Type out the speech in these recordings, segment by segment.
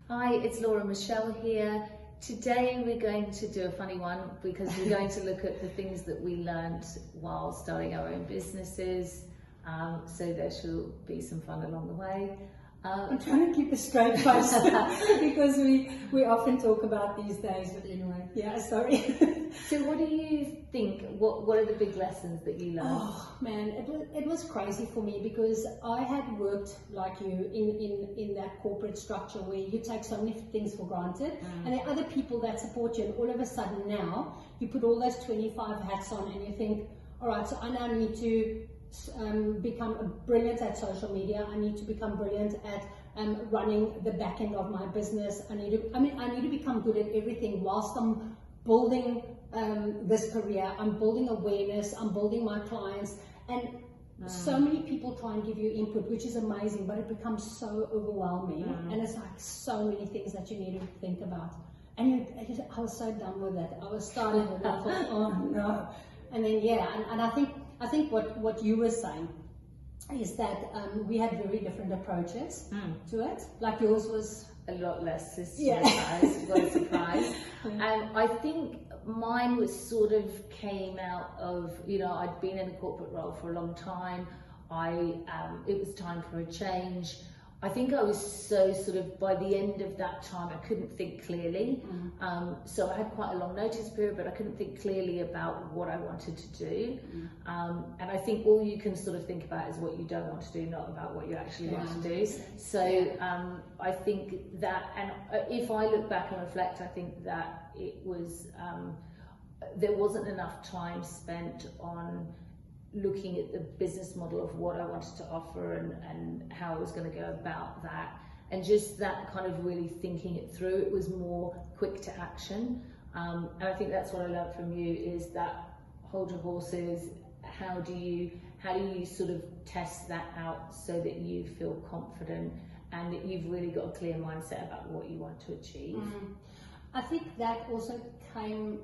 Hi, it's Laura Michelle here. Today we're going to do a funny one because we're going to look at the things that we learned while starting our own businesses. So there shall be some fun along the way. I'm trying to keep a straight face because we often talk about these days, but anyway, yeah, sorry. So what do you think? What are the big lessons that you learned? Oh man, it was crazy for me because I had worked like you in that corporate structure where you take so many things for granted, and there are other people that support you, and all of a sudden now you put all those 25 hats on and you think, all right, so I now need to become brilliant at social media. I need to become brilliant at running the back end of my business. I need to become good at everything whilst I'm building this career. I'm building awareness. I'm building my clients, and so many people try and give you input, which is amazing, but it becomes so overwhelming, and it's like so many things that you need to think about. And I was so done with it. I was starting with that. I thought, oh no, and then and I think what you were saying is that we had very different approaches to it. Like yours was a lot less systematized. What a surprise. And I think mine was sort of came out of, I'd been in a corporate role for a long time. It was time for a change. I think I was so sort of, by the end of that time, I couldn't think clearly. So I had quite a long notice period, but I couldn't think clearly about what I wanted to do. And I think all you can sort of think about is what you don't want to do, not about what you actually want to do. So I think that, and if I look back and reflect, I think that it was, there wasn't enough time spent on looking at the business model of what I wanted to offer and how I was going to go about that, and just that kind of really thinking it through. It was more quick to action, and I think that's what I learned from you, is that hold your horses. How do you sort of test that out so that you feel confident and that you've really got a clear mindset about what you want to achieve? I think that also came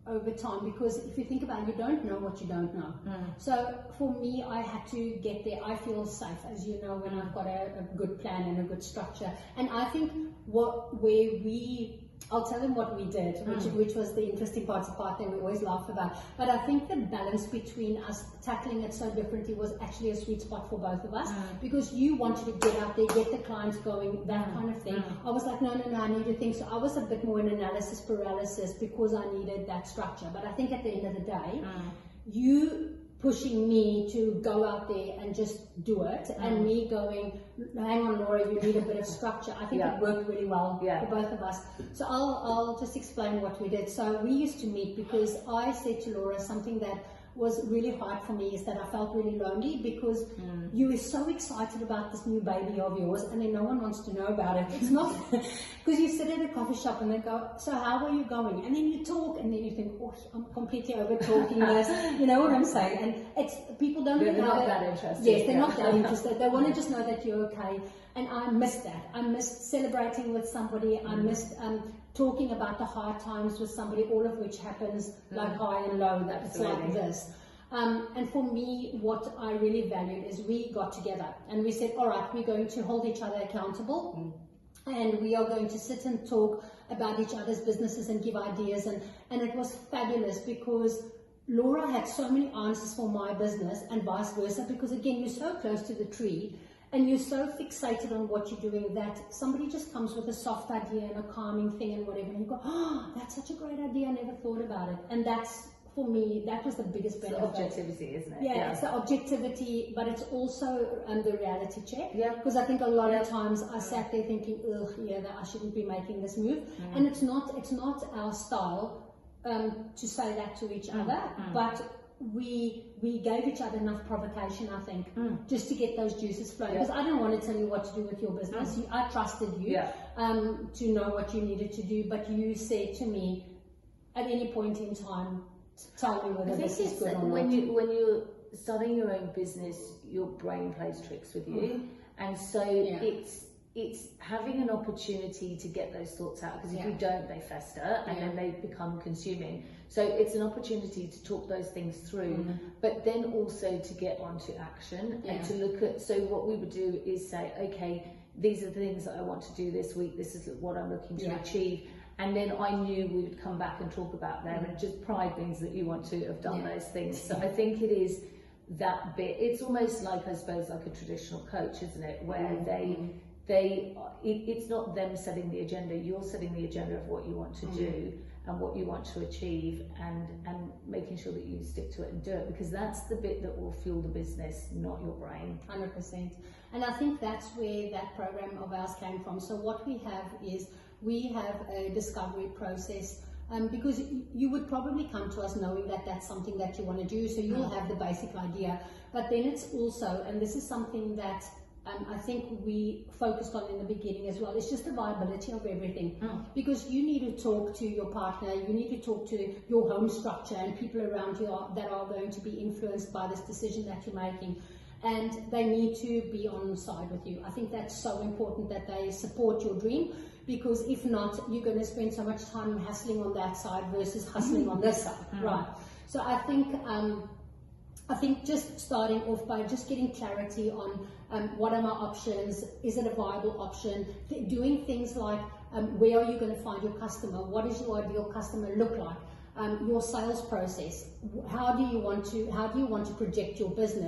over time, because if you think about it, you don't know what you don't know. So for me, I had to get there. I feel safe, as you know, when I've got a good plan and a good structure. And I think I'll tell them what we did, which was the interesting part that we always laugh about. But I think the balance between us tackling it so differently was actually a sweet spot for both of us, because you wanted to get out there, get the clients going, that kind of thing. I was like, no, I need to think. So I was a bit more in analysis paralysis because I needed that structure. But I think at the end of the day, you pushing me to go out there and just do it, and me going, hang on, Laura, you need a bit of structure. I think it worked really well for both of us. So I'll just explain what we did. So we used to meet because I said to Laura something that was really hard for me, is that I felt really lonely because you were so excited about this new baby of yours, and then no one wants to know about it. It's not because you sit at a coffee shop and they go, so how are you going? And then you talk, and then you think, oh, I'm completely over talking this. You know what I'm saying? And it's people don't they're know not that interested. Yes, they're not that interested. They want to just know that you're okay. And I missed that. I missed celebrating with somebody. I missed talking about the hard times with somebody, all of which happens like high and low, that it's like this. And for me, what I really valued is we got together and we said, all right, we're going to hold each other accountable, and we are going to sit and talk about each other's businesses and give ideas. And it was fabulous because Laura had so many answers for my business and vice versa, because again, you're so close to the tree and you're so fixated on what you're doing that somebody just comes with a soft idea and a calming thing and whatever, and you go, oh, that's such a great idea, I never thought about it. And that's, for me, that was the biggest benefit. It's the objectivity, isn't it? Yeah, it's the objectivity, but it's also the reality check. Yeah. Because I think a lot of times I sat there thinking, ugh, I shouldn't be making this move. And it's not our style to say that to each other, but we gave each other enough provocation, I think, just to get those juices flowing. Because I didn't want to tell you what to do with your business. I trusted you to know what you needed to do, but you said to me, at any point in time, tell me whether this is good or not. When you're starting your own business, your brain plays tricks with you, and so it's having an opportunity to get those thoughts out, because if you don't, they fester and then they become consuming. So it's an opportunity to talk those things through, but then also to get onto action and to look at. So what we would do is say, okay, these are the things that I want to do this week, this is what I'm looking to achieve. And then I knew we would come back and talk about them, and just pride means that you want to have done those things. So I think it is that bit. It's almost like, I suppose, like a traditional coach, isn't it? Where it's not them setting the agenda, you're setting the agenda of what you want to do and what you want to achieve, and making sure that you stick to it and do it, because that's the bit that will fuel the business, not your brain. 100%. And I think that's where that program of ours came from. So what we have is, we have a discovery process, because you would probably come to us knowing that that's something that you want to do, so you'll have the basic idea. But then it's also, and this is something that I think we focused on in the beginning as well, it's just the viability of everything. Because you need to talk to your partner, you need to talk to your home structure and people around you that are going to be influenced by this decision that you're making. And they need to be on side with you. I think that's so important, that they support your dream, because if not, you're going to spend so much time hustling on that side versus hustling on this side, right? So I think just starting off by just getting clarity on what are my options, is it a viable option, doing things like where are you going to find your customer, what does your ideal customer look like, your sales process, how do you want to project your business.